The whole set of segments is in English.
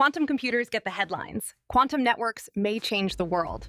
Quantum computers get the headlines. Quantum networks may change the world.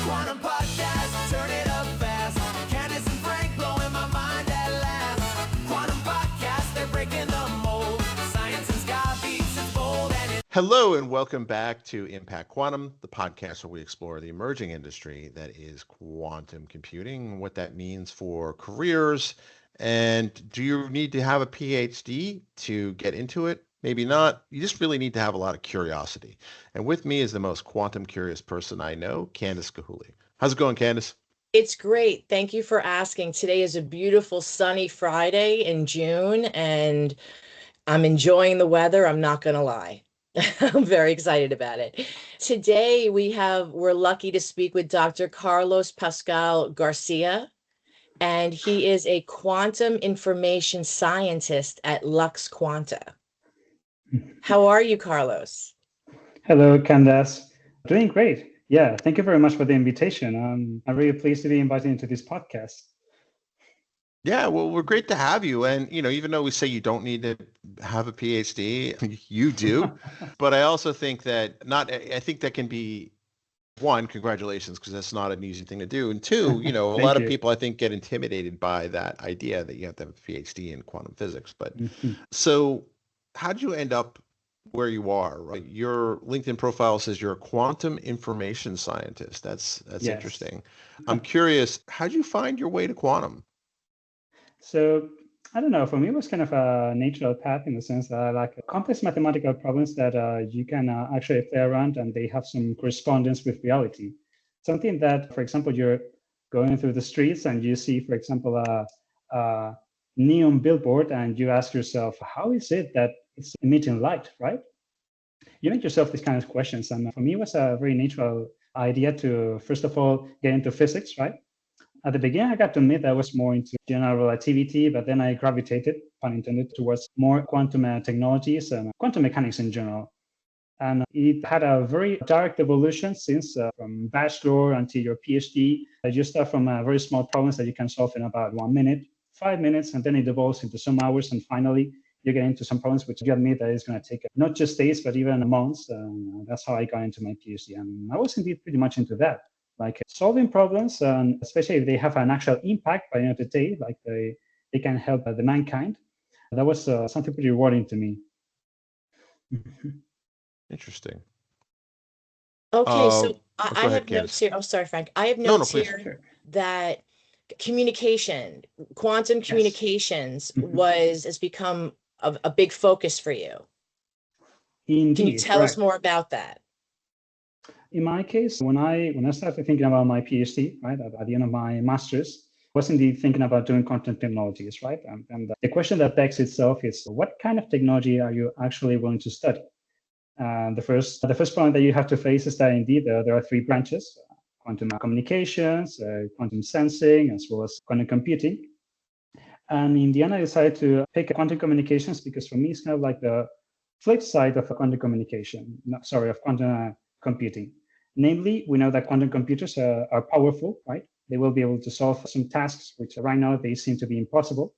Quantum podcast, turn it up fast. Candace and Frank blowing my mind at last. Quantum podcast, they're breaking the mold. Science and sky beats, it's bold and Hello and welcome back to Impact Quantum, the podcast where we explore the emerging industry that is quantum computing, what that means for careers, and do you need to have a PhD to get into it? Maybe not. You just really need to have a lot of curiosity. And with me is the most quantum curious person I know, Candace Kahuli. How's it going, Candace? It's great. Thank you for asking. Today is a beautiful sunny Friday in June, and I'm enjoying the weather. I'm not going to lie. I'm very excited about it. Today we're lucky to speak with Dr. Carlos Pascal Garcia, and he is a quantum information scientist at Lux Quanta. How are you, Carlos? Hello, Candace. Doing great. Yeah, thank you very much for the invitation. I'm really pleased to be invited into this podcast. Yeah, well, we're great to have you. And, even though we say you don't need to have a PhD, you do. But I also think that I think that can be, one, congratulations, because that's not an easy thing to do. And two, a lot of people, I think, get intimidated by that idea that you have to have a PhD in quantum physics. But so how did you end up where you are? Right? Your LinkedIn profile says you're a quantum information scientist. That's Yes. interesting. I'm curious, how did you find your way to quantum? So I don't know, for me, it was kind of a natural path in the sense that I like complex mathematical problems that you can actually play around and they have some correspondence with reality. Something that, for example, you're going through the streets and you see, for example, a neon billboard and you ask yourself, how is it that it's emitting light, right? You make yourself these kind of questions. And for me, it was a very natural idea to, first of all, get into physics, right? At the beginning, I got to admit that I was more into general relativity, but then I gravitated, pun intended, towards more quantum technologies and quantum mechanics in general. And it had a very direct evolution since from bachelor until your PhD. You start from very small problems that you can solve in about 1 minute, 5 minutes, and then it evolves into some hours. And finally, you get into some problems which you admit that it's going to take not just days, but even months. That's how I got into my PhD. And I was indeed pretty much into that. Like solving problems, and especially if they have an actual impact by the end of the day, like they can help the mankind. That was something pretty rewarding to me. Interesting. Okay, so I go ahead, have Candace. notes here. Oh, sorry, Frank. I have No, notes please. here that quantum communications has become a big focus for you. Indeed, Can you tell us correct. more about that? In my case, when I started thinking about my PhD, right, at the end of my master's, I was indeed thinking about doing quantum technologies, right? And the question that begs itself is, what kind of technology are you actually willing to study? The first problem that you have to face is that indeed there are three branches: quantum communications, quantum sensing, as well as quantum computing. And in the end, I decided to pick quantum communications because for me, it's kind of like the flip side of quantum communication. Of quantum computing. Namely, we know that quantum computers are powerful, right? They will be able to solve some tasks which right now they seem to be impossible.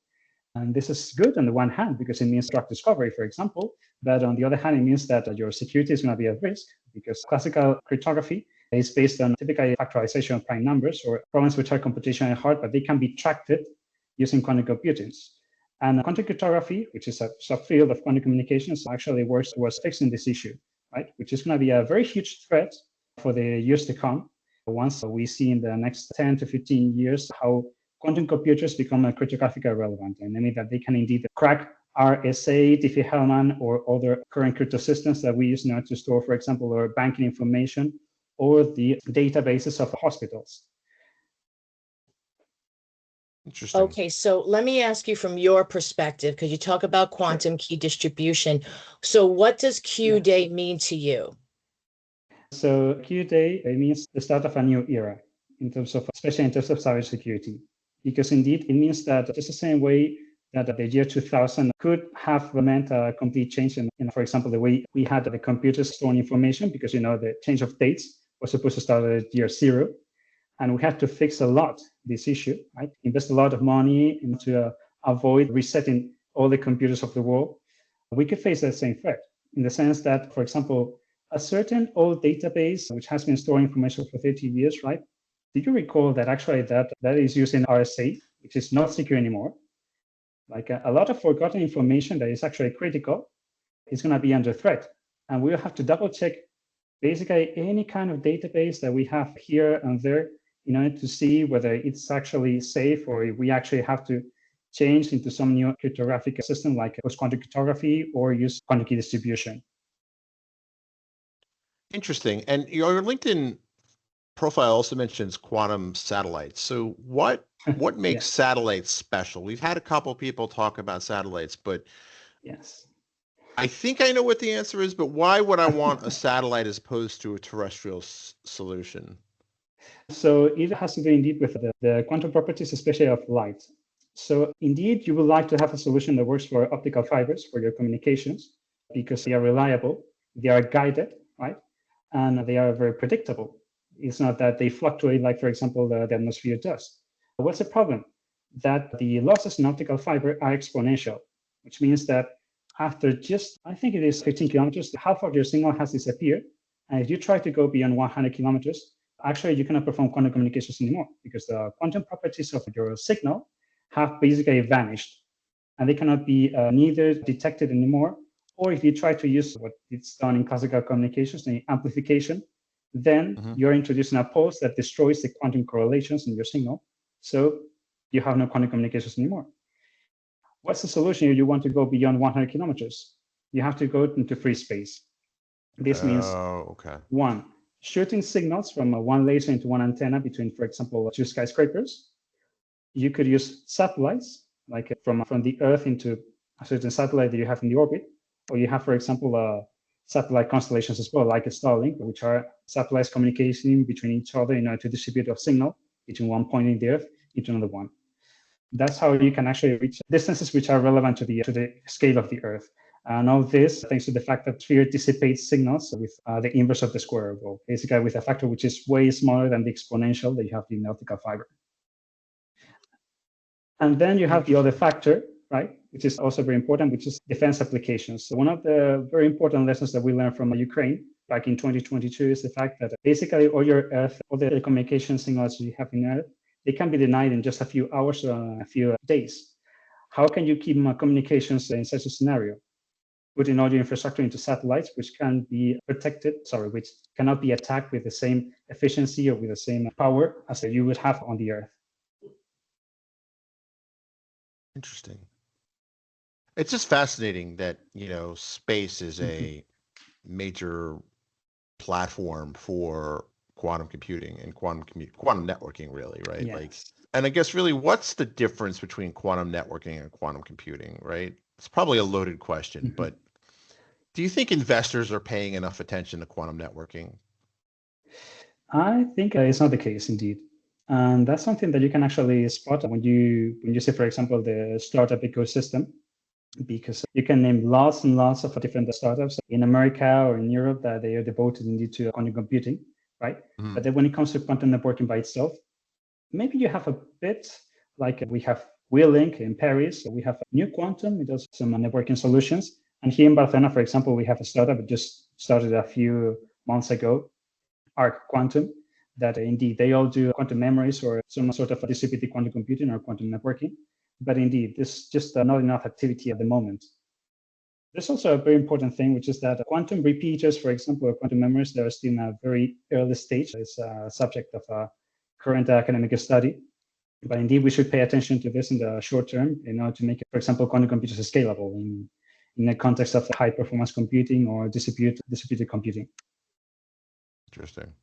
And this is good on the one hand because it means drug discovery, for example. But on the other hand, it means that your security is going to be at risk because classical cryptography is based on typically factorization of prime numbers or problems which are computationally hard, but they can be tracked using quantum computing. And quantum cryptography, which is a subfield of quantum communications, actually works towards fixing this issue, right? Which is going to be a very huge threat for the years to come. Once we see in the next 10 to 15 years how quantum computers become cryptographically relevant, and meaning that they can indeed crack RSA, Diffie-Hellman, or other current crypto systems that we use now to store, for example, our banking information or the databases of hospitals. Interesting. Okay, so let me ask you from your perspective, because you talk about quantum key distribution. So what does Q-Day mean to you? So Q-Day, it means the start of a new era especially in terms of cybersecurity, because indeed it means that just the same way that the year 2000 could have meant a complete change in, for example, the way we had the computers storing information, because the change of dates was supposed to start at year 0, and we had to fix a lot this issue, right? Invest a lot of money into avoid resetting all the computers of the world. We could face that same threat. in the sense that, for example, a certain old database which has been storing information for 30 years, right? Did you recall that actually that is using RSA, which is not secure anymore? Like a lot of forgotten information that is actually critical is going to be under threat. And we'll have to double check basically any kind of database that we have here and there in order to see whether it's actually safe or if we actually have to change into some new cryptographic system like post-quantum cryptography or use quantum key distribution. Interesting. And your LinkedIn profile also mentions quantum satellites. So what makes Yes. satellites special? We've had a couple people talk about satellites, but Yes. I think I know what the answer is, but why would I want a satellite as opposed to a terrestrial solution? So it has to do indeed with the quantum properties, especially of light. So indeed, you would like to have a solution that works for optical fibers for your communications because they are reliable, they are guided, right? And they are very predictable. It's not that they fluctuate like, for example, the atmosphere does. What's the problem? That the losses in optical fiber are exponential, which means that after just, I think it is 15 kilometers, half of your signal has disappeared. And if you try to go beyond 100 kilometers, actually you cannot perform quantum communications anymore because the quantum properties of your signal have basically vanished and they cannot be neither detected anymore, or if you try to use what it's done in classical communications, the amplification, then you're introducing a pulse that destroys the quantum correlations in your signal. So you have no quantum communications anymore. What's the solution if you want to go beyond 100 kilometers? You have to go into free space. This means one, shooting signals from one laser into one antenna between, for example, two skyscrapers. You could use satellites, like from the Earth into a certain satellite that you have in the orbit, or you have, for example, satellite constellations as well, like a Starlink, which are satellites communicating between each other in order to distribute a signal between one point in the Earth into another one. That's how you can actually reach distances which are relevant to the scale of the Earth. And all this thanks to the fact that sphere dissipates signals with the inverse of the square, or basically with a factor which is way smaller than the exponential that you have in the optical fiber. And then you have the other factor, right, which is also very important, which is defense applications. So one of the very important lessons that we learned from Ukraine back in 2022 is the fact that basically all your Earth, all the communication signals you have in Earth, they can be denied in just a few hours or a few days. How can you keep communications in such a scenario? Putting all your infrastructure into satellites, which can be protected, which cannot be attacked with the same efficiency or with the same power as you would have on the Earth. Interesting. It's just fascinating that, space is a major platform for quantum computing and quantum networking, really, right? Yes. And I guess really what's the difference between quantum networking and quantum computing, right? It's probably a loaded question, but do you think investors are paying enough attention to quantum networking? I think it's not the case, indeed. And that's something that you can actually spot when you see, for example, the startup ecosystem, because you can name lots and lots of different startups in America or in Europe that they are devoted indeed to quantum computing, right? But then when it comes to quantum networking by itself, maybe you have a bit like we have WeLink in Paris, we have New Quantum, it does some networking solutions. And here in Barcelona, for example, we have a startup that just started a few months ago, Arc Quantum, that indeed they all do quantum memories or some sort of distributed quantum computing or quantum networking. But indeed, there's just not enough activity at the moment. There's also a very important thing, which is that quantum repeaters, for example, or quantum memories, they're still in a very early stage. It's a subject of a current academic study. But indeed, we should pay attention to this in the short term in order to make, for example, quantum computers scalable in the context of high performance computing or distributed computing. Interesting.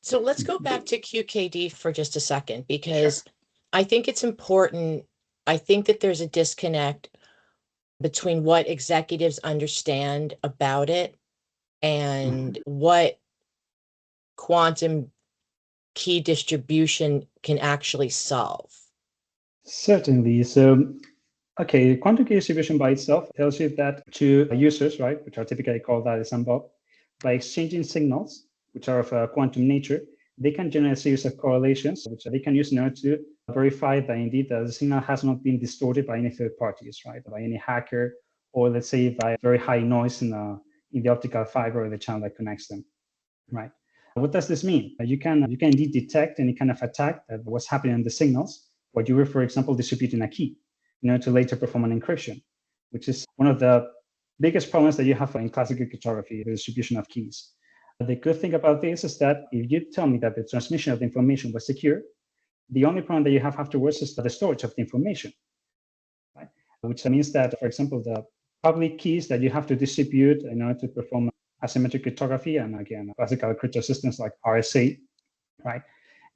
So let's go back to QKD for just a second, because I think it's important. I think that there's a disconnect between what executives understand about it and what quantum key distribution can actually solve. Certainly. So, okay, quantum key distribution by itself tells you that two users, right, which are typically called Alice and Bob, by exchanging signals, which are of a quantum nature, they can generate a series of correlations, which they can use in order to verify that indeed the signal has not been distorted by any third parties, right, by any hacker or let's say by very high noise in the optical fiber or the channel that connects them, right? What does this mean? You can indeed detect any kind of attack that was happening on the signals, or you were, for example, distributing a key, to later perform an encryption, which is one of the biggest problems that you have in classical cryptography, the distribution of keys. The good thing about this is that if you tell me that the transmission of the information was secure, the only problem that you have afterwards is the storage of the information, right? Which means that, for example, the public keys that you have to distribute in order to perform asymmetric cryptography, and again, classical crypto systems like RSA, right?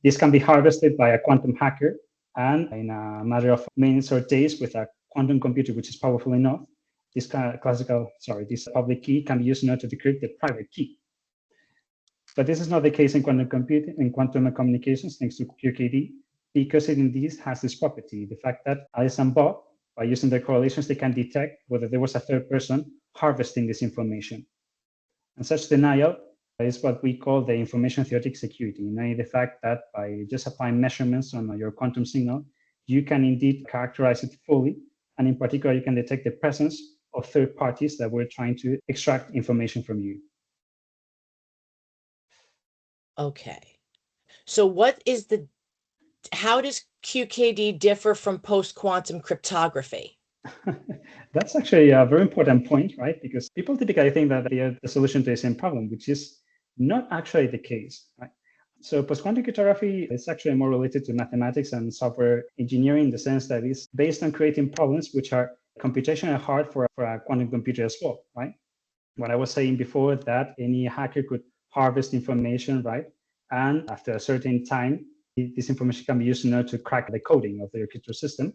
This can be harvested by a quantum hacker, and in a matter of minutes or days with a quantum computer which is powerful enough, this public key can be used in order to decrypt the private key. But this is not the case in quantum computing, in quantum communications, thanks to QKD, because it indeed has this property, the fact that Alice and Bob, by using their correlations, they can detect whether there was a third person harvesting this information. And such denial is what we call the information theoretic security, namely the fact that by just applying measurements on your quantum signal, you can indeed characterize it fully. And in particular, you can detect the presence of third parties that were trying to extract information from you. Okay. So how does QKD differ from post-quantum cryptography? That's actually a very important point, right? Because people typically think that they are the solution to the same problem, which is not actually the case, right? So post-quantum cryptography is actually more related to mathematics and software engineering in the sense that it's based on creating problems which are computationally hard for a quantum computer as well, right? What I was saying before, that any hacker could harvest information, right? And after a certain time, this information can be used in order to crack the coding of the crypto system.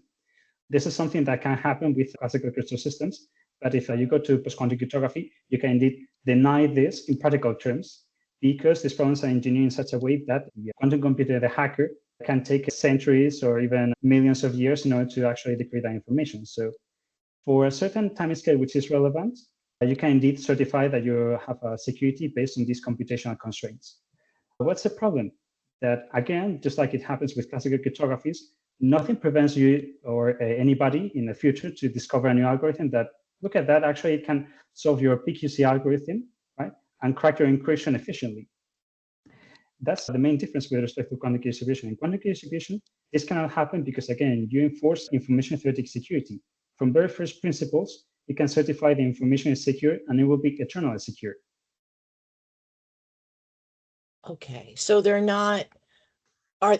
This is something that can happen with classical crypto systems. But if you go to post-quantum cryptography, you can indeed deny this in practical terms, because these problems are engineered in such a way that the quantum computer, the hacker, can take centuries or even millions of years in order to actually decrypt that information. So for a certain time scale which is relevant, you can indeed certify that you have a security based on these computational constraints. What's the problem? That again, just like it happens with classical cryptographies, nothing prevents you or anybody in the future to discover a new algorithm that, look at that, actually it can solve your PQC algorithm, right? And crack your encryption efficiently. That's the main difference with respect to quantum key distribution. In quantum key distribution, this cannot happen because, again, you enforce information theoretic security. From very first principles, you can certify the information is secure and it will be eternally secure. Okay, so they're not,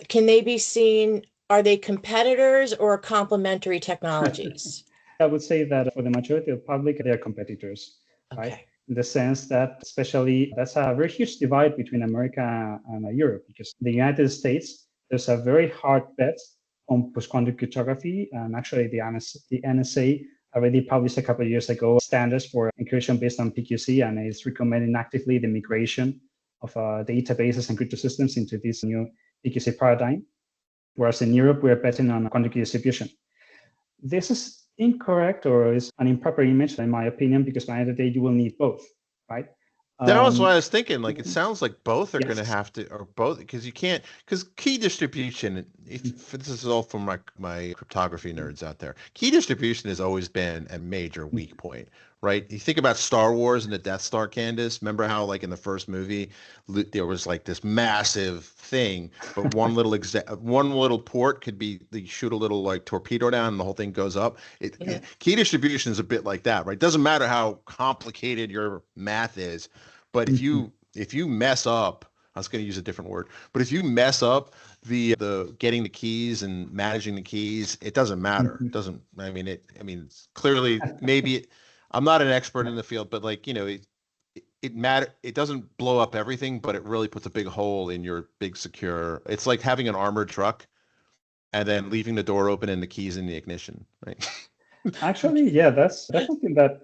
can they be seen, are they competitors or complementary technologies? I would say that for the majority of the public, they are competitors, right? Okay. In the sense that, especially, that's a very huge divide between America and Europe, because in the United States, there's a very hard bet on post-quantum cryptography. And actually, the NSA already published a couple of years ago standards for encryption based on PQC, and it's recommending actively the migration of databases and crypto systems into this new PQC paradigm. Whereas in Europe, we're betting on quantum key distribution. This is incorrect, or is an improper image, in my opinion, because by the end of the day, you will need both, right? That was what I was thinking. Like, it sounds like both are Yes. going to have to, or both, because you can't, because key distribution, if this is all from my cryptography nerds out there, key distribution has always been a major weak point, right? You think about Star Wars and the Death Star, Candace. Remember how, like, in the first movie, there was like this massive thing, but one little port could be, they shoot a little like torpedo down and the whole thing goes up. Key distribution is a bit like that, right? Doesn't matter how complicated your math is. But if you mess up, I was going to use a different word, but if you mess up the getting the keys and managing the keys, it doesn't matter. It doesn't. I mean, it's clearly, maybe I'm not an expert in the field, but like, it matter. It doesn't blow up everything, but it really puts a big hole in your big secure. It's like having an armored truck and then leaving the door open and the keys in the ignition, right? Actually, yeah, that's something that,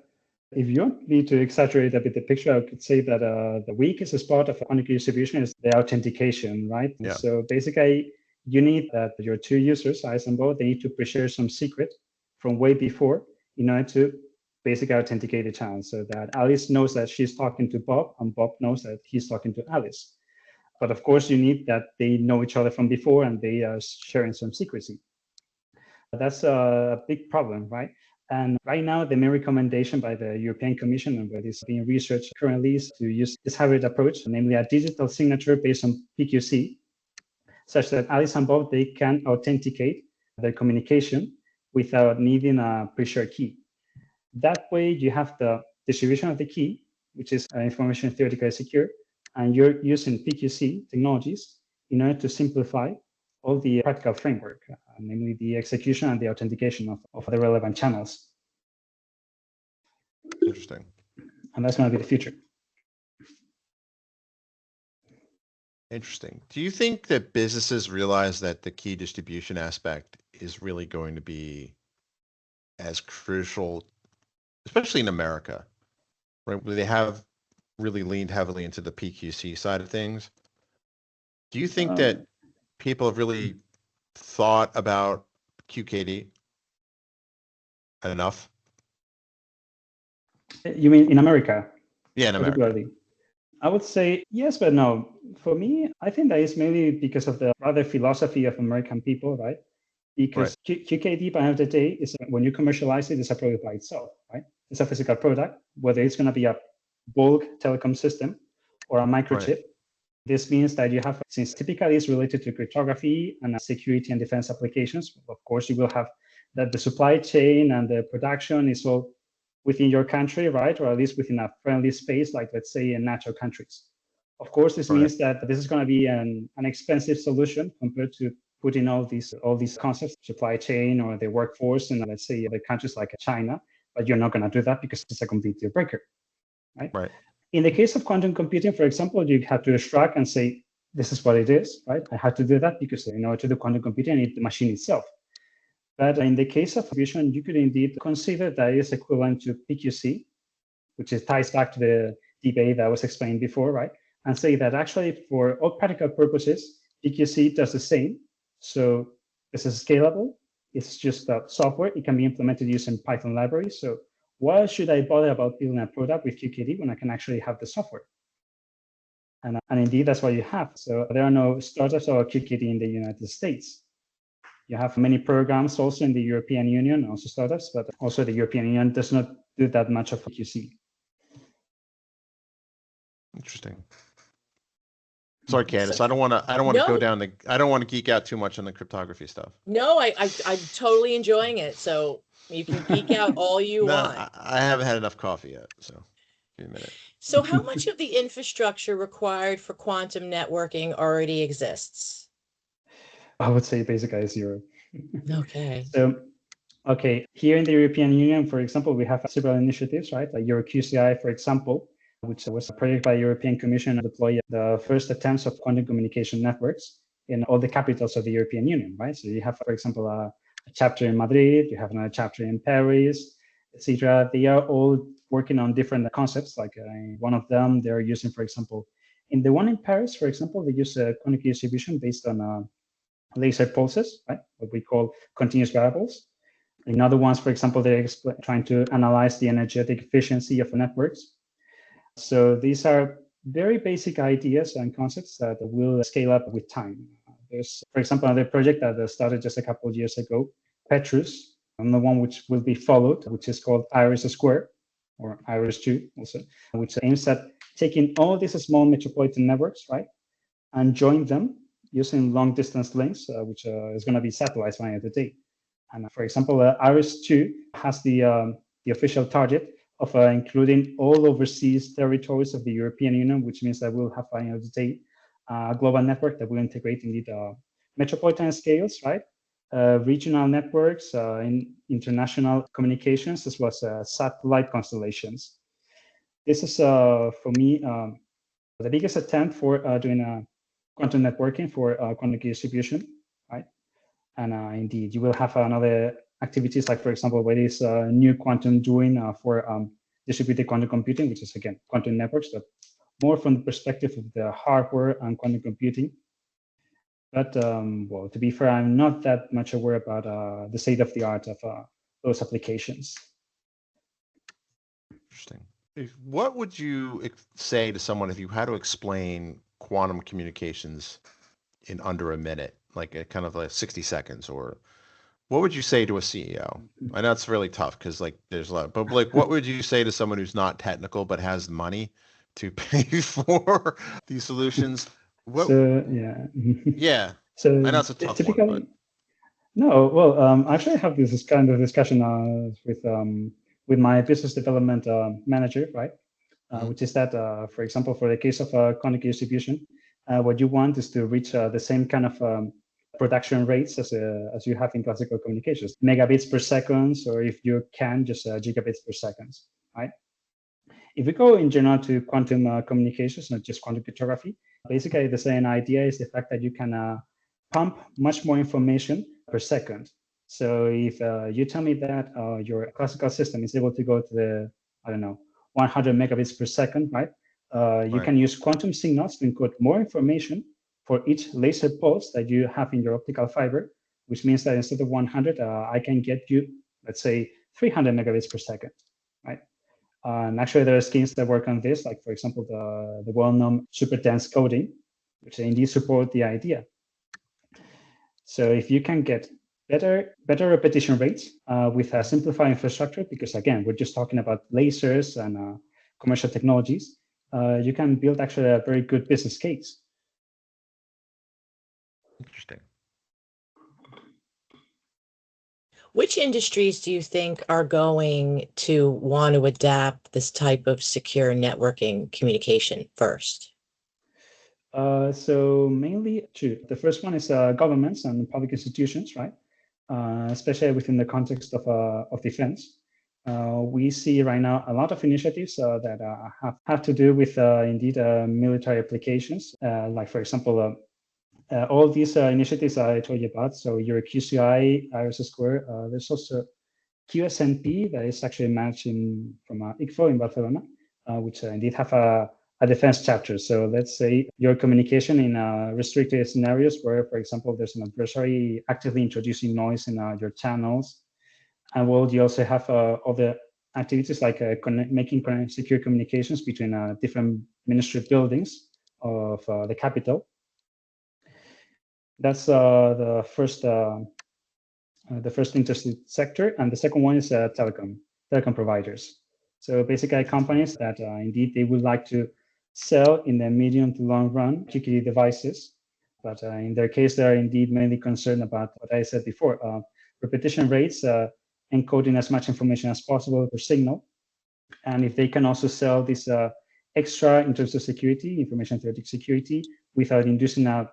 if you want me to exaggerate a bit the picture, I could say that the weakest spot of quantum key distribution is the authentication, right? Yeah. So basically, you need that your two users, Alice and Bob, they need to pre-share some secret from way before in order to basically authenticate the channel, so that Alice knows that she's talking to Bob and Bob knows that he's talking to Alice. But of course, you need that they know each other from before and they are sharing some secrecy. That's a big problem, right? And right now, the main recommendation by the European Commission and what is being researched currently is to use this hybrid approach, namely a digital signature based on PQC, such that Alice and Bob, they can authenticate their communication without needing a pre-shared key. That way, you have the distribution of the key, which is information theoretically secure, and you're using PQC technologies in order to simplify all the practical framework, namely the execution and the authentication of the relevant channels. Interesting. And that's going to be the future. Interesting. Do you think that businesses realize that the key distribution aspect is really going to be as crucial, especially in America, right? Where they have really leaned heavily into the PQC side of things. Do you think that people have really thought about QKD enough? You mean in America? Yeah, in America. Particularly? I would say yes, but no. For me, I think that is mainly because of the rather philosophy of American people, right? Because QKD, by the end of the day, is when you commercialize it, it's a product by itself, right? It's a physical product, whether it's going to be a bulk telecom system or a microchip. Right. This means that you have, since typically it's related to cryptography and security and defense applications, of course, you will have that the supply chain and the production is all within your country, right? Or at least within a friendly space, like let's say in natural countries. Of course, this means that this is going to be an expensive solution compared to putting all these concepts, supply chain or the workforce, in let's say other countries like China, but you're not going to do that because it's a complete deal breaker, right? Right. In the case of quantum computing, for example, you have to extract and say, this is what it is, right? I have to do that because in order to do quantum computing, I need the machine itself. But in the case of fusion, you could indeed consider that it is equivalent to PQC, which ties back to the debate that was explained before, right? And say that actually for all practical purposes, PQC does the same. So this is scalable. It's just software. It can be implemented using Python libraries. So why should I bother about building a product with QKD when I can actually have the software? And indeed, that's what you have. So there are no startups or QKD in the United States. You have many programs also in the European Union, also startups, but also the European Union does not do that much of QC. Interesting. Sorry, Candice. I don't want to go down the. I don't want to geek out too much on the cryptography stuff. No, I'm totally enjoying it. So you can geek out all you want. I haven't had enough coffee yet, so give me a minute. So how much of the infrastructure required for quantum networking already exists? I would say basically zero. Okay. So, here in the European Union, for example, we have several initiatives, right? Like EuroQCI, for example, which was a project by the European Commission to deploy the first attempts of quantum communication networks in all the capitals of the European Union, right? So you have, for example, a chapter in Madrid, you have another chapter in Paris, etc. They are all working on different concepts. Like one of them, they're using, for example, in the one in Paris, for example, they use quantum key distribution based on laser pulses, right? What we call continuous variables. In other ones, for example, they're trying to analyze the energetic efficiency of networks. So these are very basic ideas and concepts that will scale up with time. There's, for example, another project that started just a couple of years ago, Petrus, and the one which will be followed, which is called Iris Square, or Iris 2 also, which aims at taking all these small metropolitan networks, right, and join them using long distance links, which is going to be satellites by the end of the day. And for example, Iris 2 has the official target of including all overseas territories of the European Union, which means that we'll have by the end of the day a global network that will integrate indeed metropolitan scales, right? Regional networks, in international communications, as well as satellite constellations. This is, for me, the biggest attempt for doing quantum networking for quantum key distribution, right? And indeed, you will have another activities like, for example, what is new quantum doing for distributed quantum computing, which is, again, quantum networks, but more from the perspective of the hardware and quantum computing. But, well, to be fair, I'm not that much aware about the state of the art of those applications. Interesting. What would you say to someone if you had to explain quantum communications in under a minute, like a kind of like 60 seconds or What would you say to a CEO? I know it's really tough because like there's a lot, but like what would you say to someone who's not technical but has money to pay for these solutions? What? So yeah. Yeah, I So know it's a tough one, but typically, no. Well, actually, I have this kind of discussion with my business development manager, right? Mhm. Which is that, for example, for the case of quantum key distribution, what you want is to reach the same kind of production rates as you have in classical communications, megabits per second, or if you can, just gigabits per second, right? If we go in general to quantum communications, not just quantum cryptography, basically the same idea is the fact that you can pump much more information per second. So if you tell me that your classical system is able to go to the, I don't know, 100 megabits per second, right? You Right. can use quantum signals to encode more information for each laser pulse that you have in your optical fiber, which means that instead of 100, I can get you, let's say, 300 megabits per second, right? And actually, there are schemes that work on this, like, for example, the well-known super dense coding, which indeed support the idea. So if you can get better repetition rates with a simplified infrastructure, because again, we're just talking about lasers and commercial technologies, you can build actually a very good business case. Interesting. Which industries do you think are going to want to adapt this type of secure networking communication first? So mainly two. The first one is governments and public institutions, right? Especially within the context of defense. We see right now a lot of initiatives that have to do with indeed military applications. Like, for example, all these initiatives I told you about. So your QCI, Iris Square. There's also QSNP that is actually managed from ICFO in Barcelona, which indeed have a defense chapter. So let's say your communication in restricted scenarios where, for example, there's an adversary actively introducing noise in your channels. And well, you also have other activities like making secure communications between different ministry buildings of the capital. That's the first interested sector, and the second one is telecom providers. So basically, companies that indeed they would like to sell in the medium to long run QKD devices, but in their case, they are indeed mainly concerned about what I said before: repetition rates, encoding as much information as possible per signal, and if they can also sell this extra in terms of security, information theoretic security, without inducing a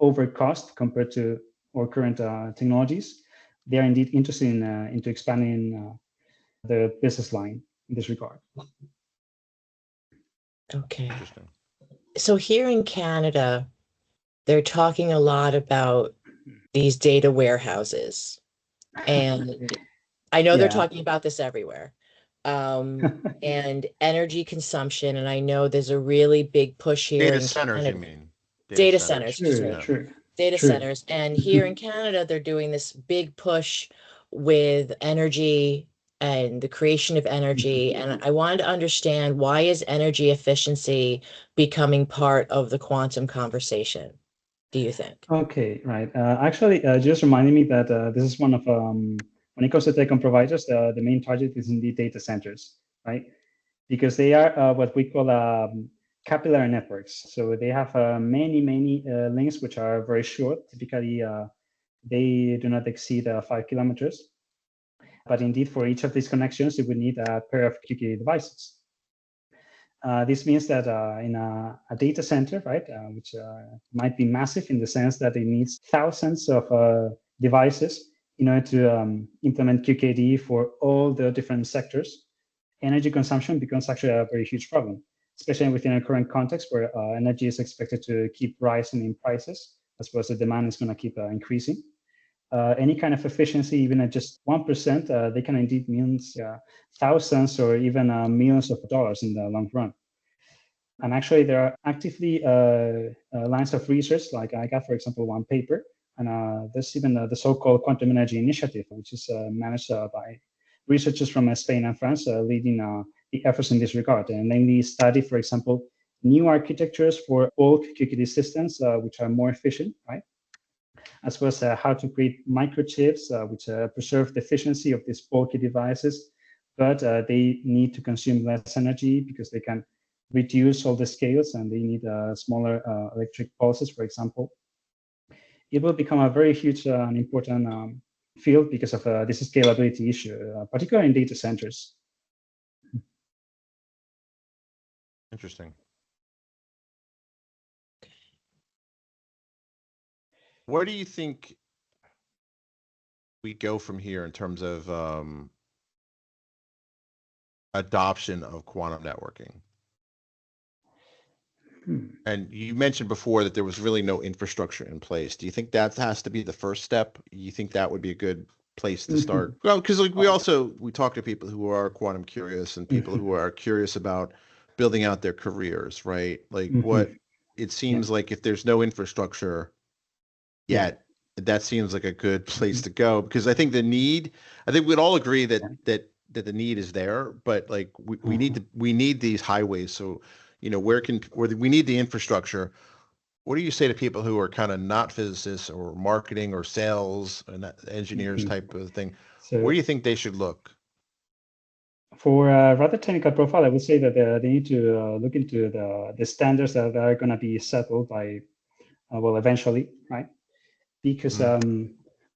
over cost compared to our current technologies, they are indeed interested into expanding the business line in this regard. Okay. Interesting. So here in Canada, they're talking a lot about these data warehouses. And I know they're Yeah. talking about this everywhere. And energy consumption. And I know there's a really big push here Data in centers, you Canada. mean? Data centers, excuse True, me. Yeah. true. Data True. centers. And here in Canada, they're doing this big push with energy and the creation of energy. And I wanted to understand, why is energy efficiency becoming part of the quantum conversation, do you think? Okay, right. Actually, just reminding me that this is one of, when it comes to telecom providers, the main target is indeed data centers, right? Because they are what we call capillary networks. So they have many links which are very short. Typically, they do not exceed 5 kilometers. But indeed, for each of these connections, you would need a pair of QKD devices. This means that in a data center, right, which might be massive in the sense that it needs thousands of devices in order to implement QKD for all the different sectors, energy consumption becomes actually a very huge problem, especially within our current context where energy is expected to keep rising in prices as well as the demand is going to keep increasing. Any kind of efficiency, even at just 1%, they can indeed mean thousands or even millions of dollars in the long run. And actually, there are actively lines of research, like I got, for example, one paper, and there's even the so-called Quantum Energy Initiative, which is managed by researchers from Spain and France, leading the efforts in this regard, and namely study, for example, new architectures for bulk QKD systems, which are more efficient, right? as well as how to create microchips which preserve the efficiency of these bulky devices, but they need to consume less energy because they can reduce all the scales and they need smaller electric pulses, for example. It will become a very huge and important field because of this scalability issue, particularly in data centers. Interesting. Where do you think we go from here in terms of adoption of quantum networking? And you mentioned before that there was really no infrastructure in place. Do you think that has to be the first step? You think that would be a good place to start? Well, because like we talk to people who are quantum curious and people who are curious about building out their careers, right? Like what it seems like if there's no infrastructure yet, that seems like a good place to go, because I think we'd all agree that the need is there, but like we need these highways. So, you know, where we need the infrastructure. What do you say to people who are kind of not physicists or marketing or sales and engineers type of thing? So, where do you think they should look? For a rather technical profile, I would say that they need to look into the standards that are going to be settled by, well, eventually, right? Because, for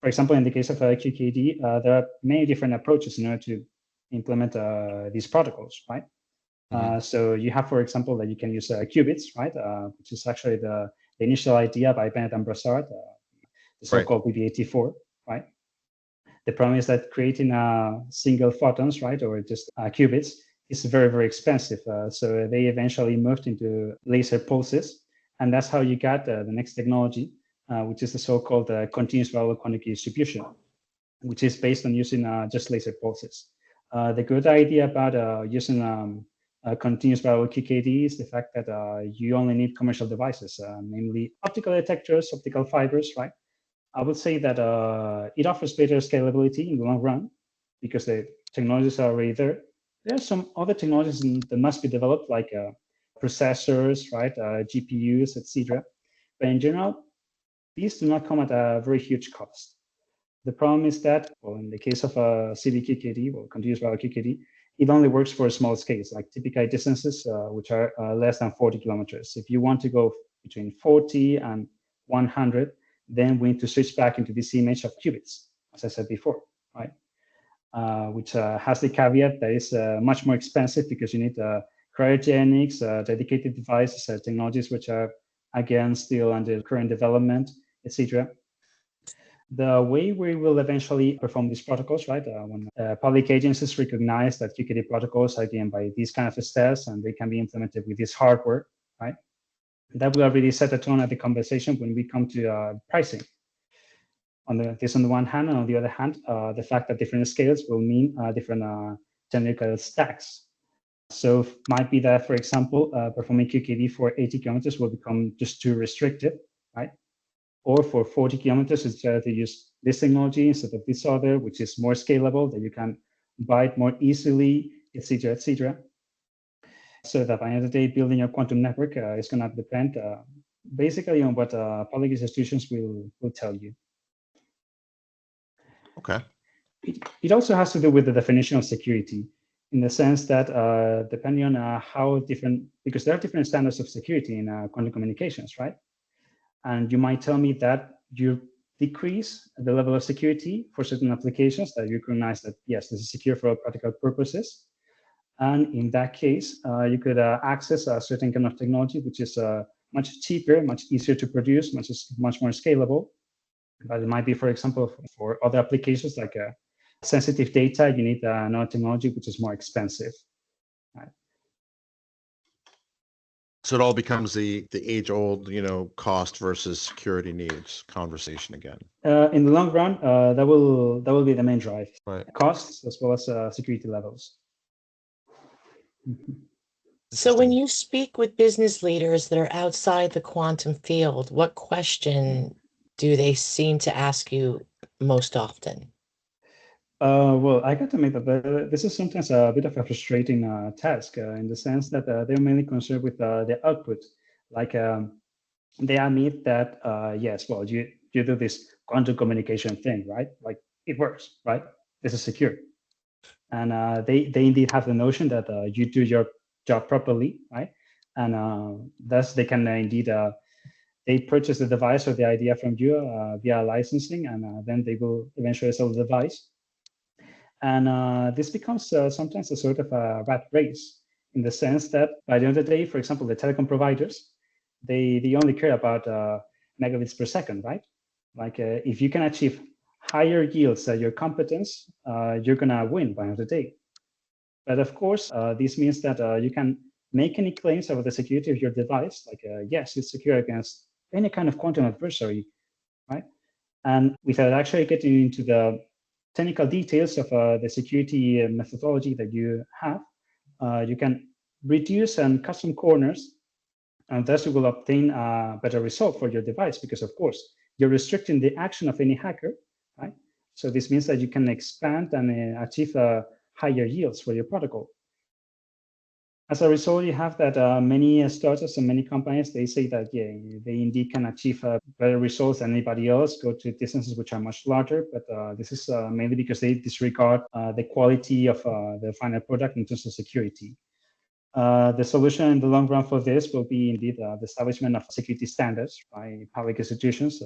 example, in the case of QKD, there are many different approaches in order to implement these protocols, right? So you have, for example, that you can use qubits, right? Which is actually the initial idea by Bennett and Brassard, the so-called BB84, right? The problem is that creating single photons, right, or just qubits is very, very expensive. So they eventually moved into laser pulses, and that's how you got the next technology, which is the so-called continuous variable quantum key distribution, which is based on using just laser pulses. The good idea about using continuous variable QKD is the fact that you only need commercial devices, namely optical detectors, optical fibers, right? I would say that it offers better scalability in the long run because the technologies are already there. There are some other technologies that must be developed, like processors, right, GPUs, etc. But in general, these do not come at a very huge cost. The problem is that, well, in the case of CVQKD, well, continuous variable QKD, it only works for small scales, like typical distances, which are less than 40 kilometers. If you want to go between 40 and 100, then we need to switch back into this image of qubits, as I said before, right? Which has the caveat that it's much more expensive because you need cryogenics, dedicated devices, technologies which are, again, still under current development, etc. The way we will eventually perform these protocols, right, when public agencies recognize that QKD protocols are given by these kind of steps and they can be implemented with this hardware, right, that will already set a tone at the conversation when we come to pricing. On the one hand, and on the other hand, the fact that different scales will mean different technical stacks. So might be that, for example, performing QKD for 80 kilometers will become just too restricted, right? Or for 40 kilometers, it's better to use this technology instead of this other, which is more scalable, that you can buy it more easily, etc., etc. So that by the end of the day, building your quantum network is going to depend basically on what public institutions will tell you. Okay. It also has to do with the definition of security, in the sense that depending on how different, because there are different standards of security in quantum communications, right? And you might tell me that you decrease the level of security for certain applications that you recognize that, yes, this is secure for all practical purposes. And in that case, you could access a certain kind of technology, which is much cheaper, much easier to produce, much more scalable. But it might be, for example, for other applications like sensitive data, you need another technology which is more expensive. Right? So it all becomes the age-old, cost versus security needs conversation again. In the long run, that will be the main drive. Right. Costs as well as security levels. So when you speak with business leaders that are outside the quantum field, what question do they seem to ask you most often? Well, I got to admit that this is sometimes a bit of a frustrating task in the sense that they're mainly concerned with the output. Like they admit that, yes, well, you you do this quantum communication thing, right? Like it works, right? This is secure. And they indeed have the notion that you do your job properly, right? And thus they can indeed they purchase the device or the idea from you via licensing, and then they will eventually sell the device. And this becomes sometimes a sort of a rat race, in the sense that by the end of the day, for example, the telecom providers, they only care about megabits per second, right? Like if you can achieve higher yields at your competence, you're gonna win by the end of the day. But of course, this means that you can make any claims about the security of your device, like yes, it's secure against any kind of quantum adversary, right? And without actually getting into the technical details of the security methodology that you have, you can reduce and cut some corners, and thus you will obtain a better result for your device, because of course, you're restricting the action of any hacker, right? So this means that you can expand and achieve higher yields for your protocol. As a result, you have that many startups and many companies, they say that, yeah, they indeed can achieve better results than anybody else, go to distances which are much larger, but this is mainly because they disregard the quality of the final product in terms of security. The solution in the long run for this will be indeed the establishment of security standards by public institutions.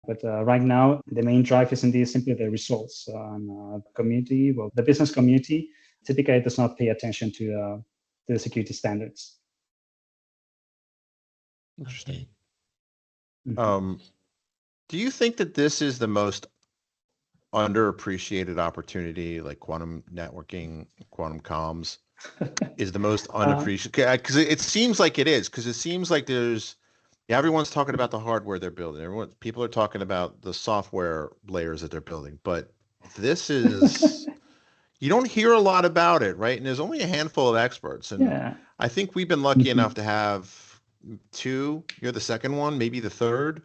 But right now, the main drive is indeed simply the results. And community, well, the business community typically does not pay attention to the security standards. Interesting. Mhm. Do you think that this is the most underappreciated opportunity, like quantum networking, quantum comms, is the most unappreciated? Because it seems like it is, because it seems like everyone's talking about the hardware they're building. People are talking about the software layers that they're building, but this is, you don't hear a lot about it, right? And there's only a handful of experts. And Yeah. I think we've been lucky enough to have two. You're the second one, maybe the third.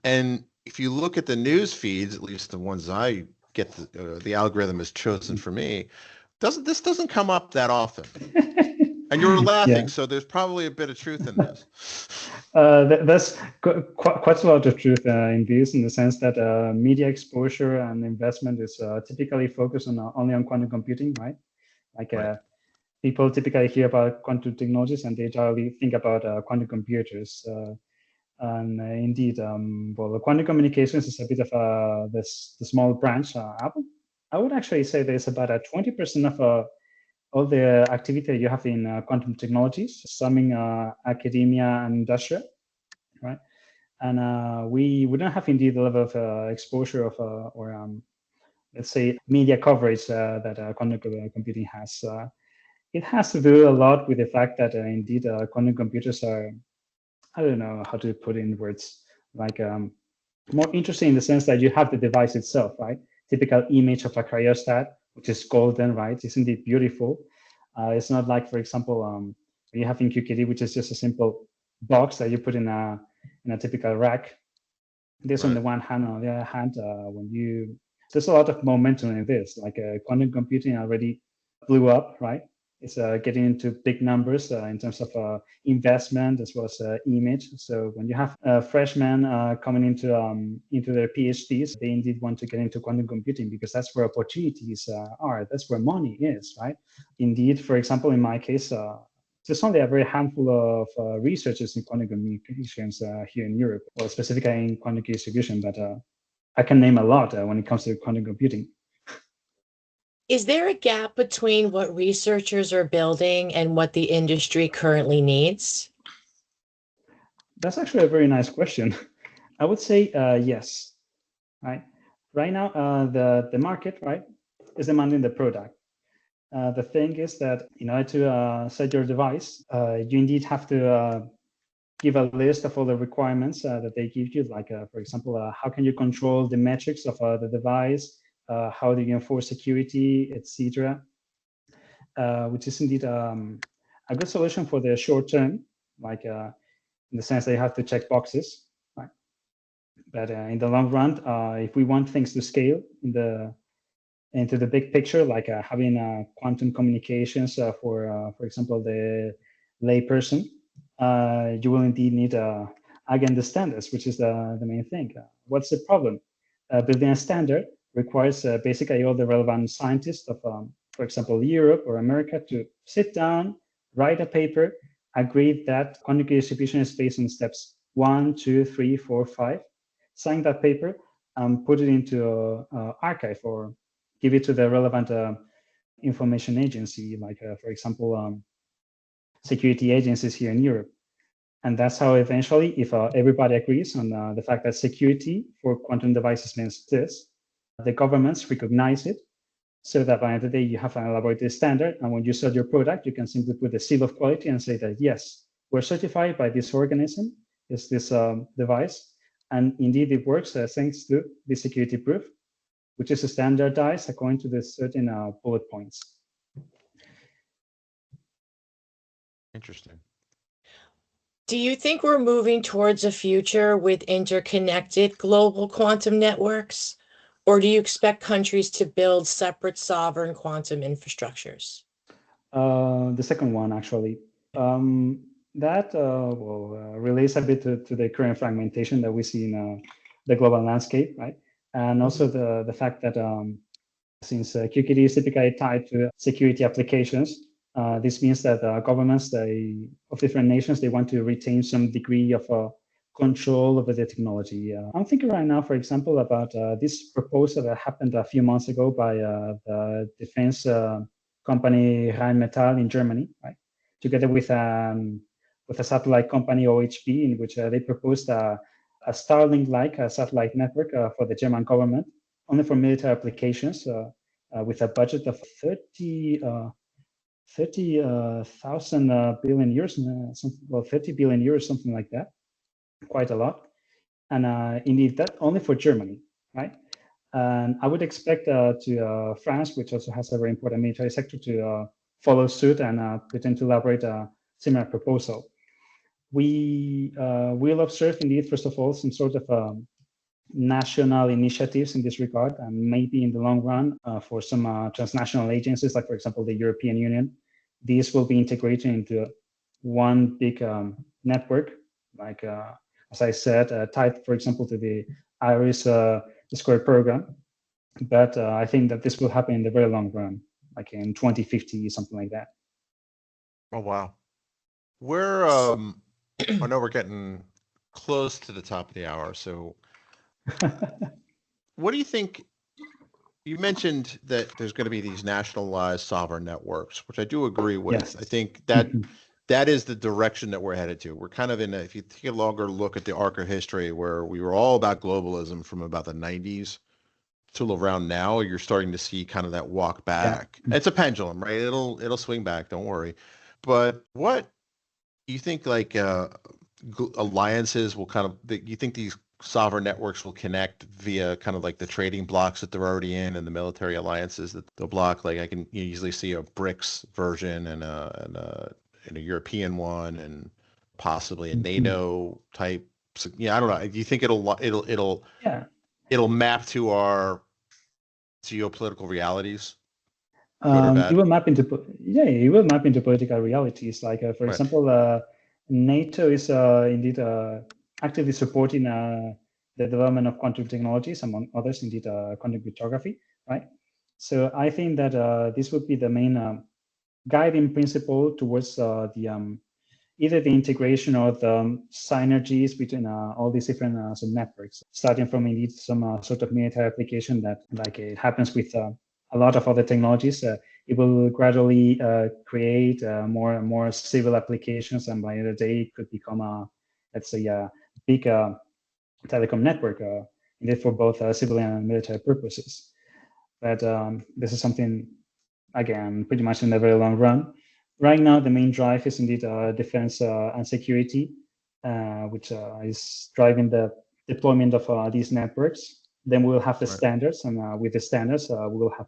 And if you look at the news feeds, at least the ones I get, the algorithm is chosen for me, this doesn't come up that often. And you're laughing, Yeah. so there's probably a bit of truth in this. That's quite a lot of truth in this, in the sense that media exposure and investment is typically focused on only on quantum computing, right? Like Right. people typically hear about quantum technologies and they generally think about quantum computers. And indeed, well, the quantum communications is a bit of the small branch. I would actually say there's about 20% of all the activity you have in quantum technologies, summing academia and industrial, right? And we don't have indeed the level of exposure of or let's say media coverage that quantum computing has. It has to do a lot with the fact that indeed quantum computers are, I don't know how to put it in words, like more interesting in the sense that you have the device itself, right? Typical image of a cryostat, which is golden, right? It's indeed beautiful. It's not like, for example, you have in QKD, which is just a simple box that you put in a typical rack. This on the one hand. On the other hand, there's a lot of momentum in this. Like quantum computing already blew up, right? It's getting into big numbers in terms of investment as well as image. So when you have freshmen coming into their PhDs, they indeed want to get into quantum computing because that's where opportunities are. That's where money is, right? Indeed, for example, in my case, there's only a very handful of researchers in quantum communications here in Europe, or specifically in quantum key distribution, but I can name a lot when it comes to quantum computing. Is there a gap between what researchers are building and what the industry currently needs? That's actually a very nice question. I would say yes. Right. Right now, the market, right, is demanding the product. The thing is that in order to set your device, you indeed have to give a list of all the requirements that they give you. Like, for example, how can you control the metrics of the device? How do you enforce security, etc. Which is indeed a good solution for the short term, like in the sense that you have to check boxes, right? But in the long run, if we want things to scale into the big picture, like having quantum communications for example, the layperson, you will indeed need a again, the standards, which is the main thing. What's the problem? Building a standard requires basically all the relevant scientists of, for example, Europe or America to sit down, write a paper, agree that quantum distribution is based on steps 1, 2, 3, 4, 5, sign that paper, and put it into an archive or give it to the relevant information agency, like, for example, security agencies here in Europe. And that's how eventually, if everybody agrees on the fact that security for quantum devices means this, the governments recognize it, so that by the end of the day, you have an elaborated standard. And when you sell your product, you can simply put the seal of quality and say that, yes, we're certified by this organism, is this device. And indeed, it works thanks to the security proof, which is standardized according to the certain bullet points. Interesting. Do you think we're moving towards a future with interconnected global quantum networks? Or do you expect countries to build separate sovereign quantum infrastructures? The second one, actually. That relates a bit to the current fragmentation that we see in the global landscape, right? And also the fact that since QKD is typically tied to security applications, this means that governments of different nations, they want to retain some degree of control over the technology. I'm thinking right now, for example, about this proposal that happened a few months ago by the defense company Rheinmetall in Germany, right? Together with a satellite company OHB, in which they proposed a Starlink-like satellite network for the German government, only for military applications, with a budget of 30,000 billion euros, 30 billion euros, something like that, quite a lot. And indeed, that only for Germany, right? And I would expect to France, which also has a very important military sector, to follow suit and pretend to elaborate a similar proposal. We will observe, indeed, first of all, some sort of national initiatives in this regard, and maybe in the long run for some transnational agencies, like, for example, the European Union. These will be integrated into one big network, like, as I said, tied, for example, to the IRIS Square program. But I think that this will happen in the very long run, like in 2050, something like that. Oh, wow. We're, I know we're getting close to the top of the hour. So what do you think? You mentioned that there's going to be these nationalized sovereign networks, which I do agree with. Yes. I think that that is the direction that we're headed to. We're kind of if you take a longer look at the arc of history, where we were all about globalism from about the 90s till around now, you're starting to see kind of that walk back. Yeah. It's a pendulum, right? It'll swing back, don't worry. But what you think, like alliances will kind of, you think these sovereign networks will connect via kind of like the trading blocks that they're already in and the military alliances that they'll block? Like I can easily see a BRICS version and a European one and possibly a NATO type. So, yeah, I don't know. Do you think it'll map to our geopolitical realities? It will map into political realities. Like for example, NATO is indeed actively supporting the development of quantum technologies, among others, indeed quantum cryptography, right? So I think that this would be the main guiding principle towards either the integration or the synergies between all these different networks, starting from indeed some sort of military application that, like it happens with a lot of other technologies, it will gradually create more and more civil applications, and by the end of the day, it could become let's say a big telecom network, indeed for both civilian and military purposes. But this is something, again, pretty much in the very long run. Right now, the main drive is indeed defense and security, which is driving the deployment of these networks. Then we'll have the standards, and with the standards, we will have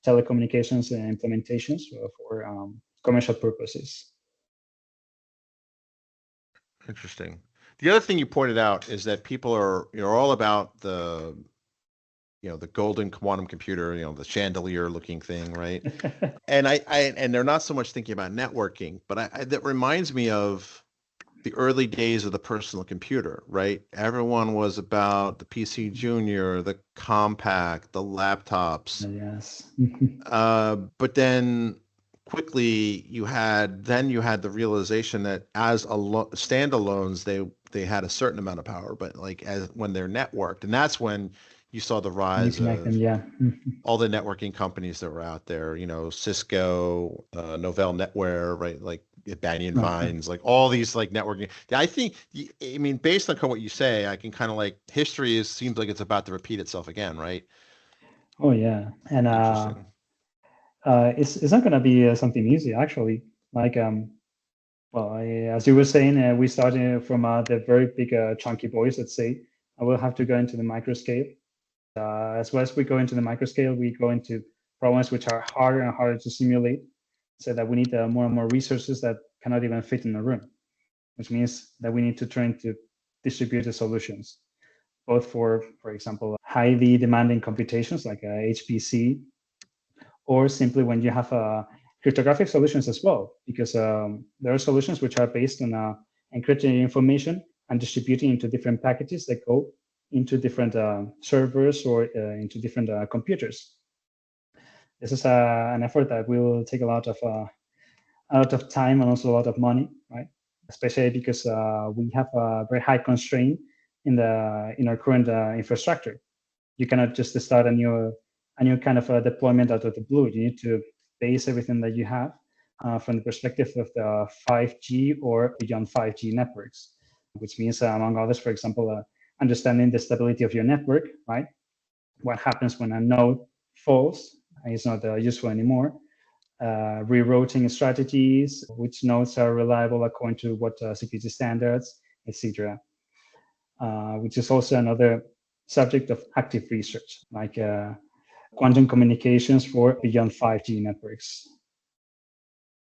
telecommunications and implementations for commercial purposes. Interesting. The other thing you pointed out is that people are, all about the golden quantum computer, the chandelier looking thing, right? and and they're not so much thinking about networking, but that reminds me of the early days of the personal computer, right? Everyone was about the PC Junior, the compact, the laptops. Yes. But then quickly you had the realization that as standalones they had a certain amount of power, but like as when they're networked, and that's when you saw the You rise connect them, of yeah. all the networking companies that were out there, Cisco, Novell Netware, right? Like Banyan Right. Vines, like all these like networking. I think, I mean, based on what you say, I can kind of like seems like it's about to repeat itself again, right? Oh yeah, and Interesting. it's not gonna be something easy actually. Like well, as you were saying, we started from the very big chunky boys. Let's say I will have to go into the micro scale. As well as we go into the micro scale, we go into problems which are harder and harder to simulate, so that we need more and more resources that cannot even fit in a room, which means that we need to turn to distributed solutions, both for example, highly demanding computations like HPC, or simply when you have cryptographic solutions as well, because there are solutions which are based on encrypting information and distributing into different packages that go into different servers or into different computers. This is an effort that will take a lot of time and also a lot of money, right? Especially because we have a very high constraint in our current infrastructure. You cannot just start a new kind of deployment out of the blue. You need to base everything that you have from the perspective of the 5G or beyond 5G networks, which means, among others, for example, understanding the stability of your network, right? What happens when a node falls and is not useful anymore? Rerouting strategies, which nodes are reliable according to what security standards, etc. Which is also another subject of active research, like quantum communications for beyond 5G networks.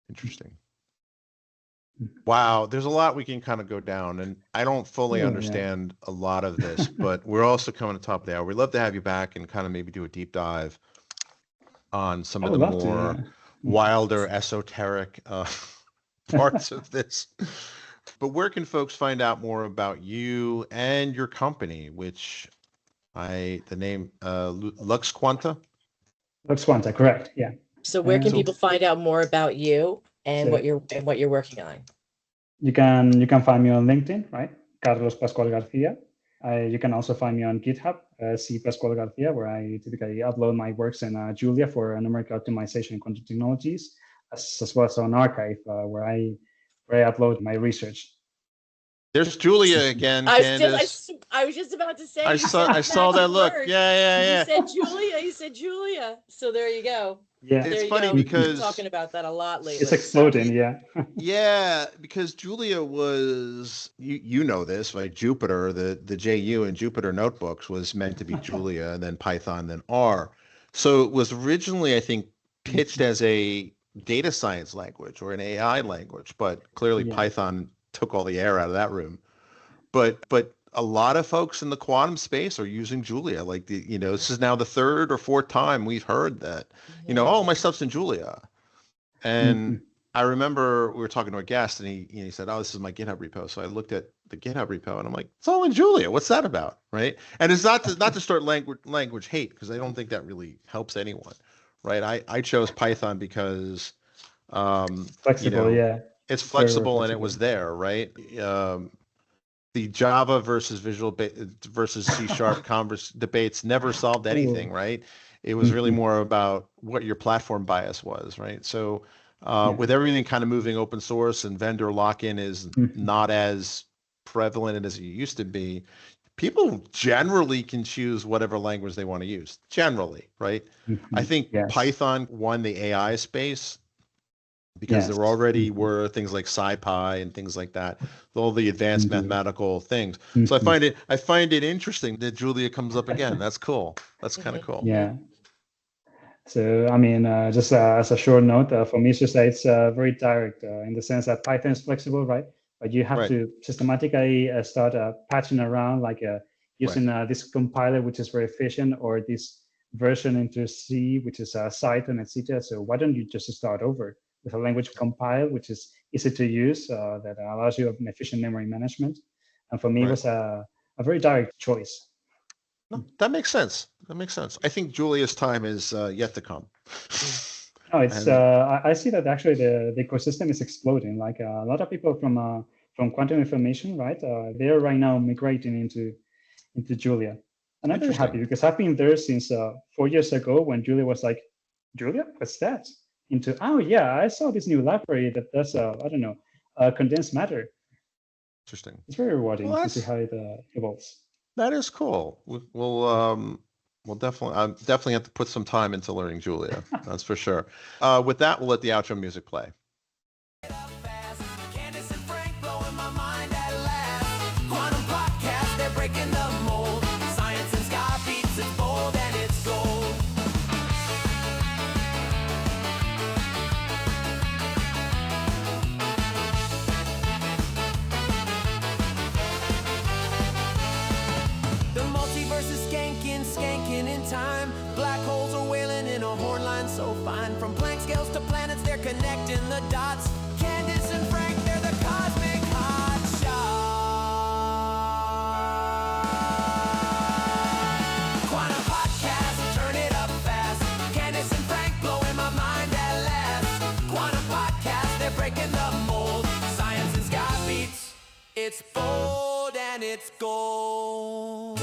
Interesting. Wow, there's a lot we can kind of go down, and I don't fully understand a lot of this, but we're also coming to the top of the hour. We'd love to have you back and kind of maybe do a deep dive on some of the more wilder, esoteric parts of this. But where can folks find out more about you and your company, which the name Lux Quanta? Lux Quanta, correct? Yeah. So where can people find out more about you and what you're working on? You can find me on LinkedIn, right? Carlos Pascual Garcia. You can also find me on GitHub, C Pascual Garcia, where I typically upload my works in Julia for numerical optimization and quantum technologies, as well as on Archive, where I upload my research. There's Julia again, Candace. I was just about to say. I saw that look. Yeah. You said Julia. So there you go. Yeah, it's funny because we're talking about that a lot lately. It's exploding, yeah. Yeah, because Julia was, you know this, like Jupyter, the JU in Jupyter notebooks was meant to be Julia, and then Python, then R. So it was originally, I think, pitched as a data science language or an AI language, but clearly Python took all the air out of that room. But a lot of folks in the quantum space are using Julia. Like this is now the third or fourth time we've heard that. Oh, my stuff's in Julia. And I remember we were talking to a guest, and he said, "Oh, this is my GitHub repo." So I looked at the GitHub repo, and I'm like, "It's all in Julia. What's that about?" Right? And it's not to start language hate, because I don't think that really helps anyone, right? I chose Python because flexible, it's flexible and it was there, right? The Java versus versus C# debates never solved anything, right? It was really more about what your platform bias was, right? So with everything kind of moving open source and vendor lock-in is not as prevalent as it used to be, people generally can choose whatever language they want to use, generally, right? I think Python won the AI space because there already were things like SciPy and things like that, all the advanced mathematical things. So I find it interesting that Julia comes up again. That's cool. That's kind of cool. Yeah. So I mean, just as a short note, for me, it's very direct in the sense that Python is flexible, right? But you have to systematically start patching around, like using this compiler, which is very efficient, or this version into C, which is Cython, etc. So why don't you just start over with a language compiled, which is easy to use, that allows you an efficient memory management. And for me, it Right. was a very direct choice. No, that makes sense. That makes sense. I think Julia's time is yet to come. No, it's And I see that actually the ecosystem is exploding. Like a lot of people from quantum information, right? They're right now migrating into Julia, and I'm very happy Interesting. because I've been there since 4 years ago when Julia was like, Julia, what's that? Into oh yeah, I saw this new library that does I don't know condensed matter. Interesting. It's very rewarding Well, to see how it evolves. that is cool. We'll definitely have to put some time into learning Julia. That's for sure. With that, we'll let the outro music play. Fast. Candace and Frank blowing my mind at last. Quantum podcast, they're breaking the mold. Science and sky beats, it's bold and it's gold. The multiverse is skanking in time. Black holes are wailing in a horn line so fine. From blank scales to planets, they're connecting the dots. Candace and Frank, they're the cosmic hot shot. Quantum podcast, turn it up fast. Candace and Frank blowing my mind at last. Quantum podcast, they're breaking the mold. Science and sky beats, it's bold and it's gold.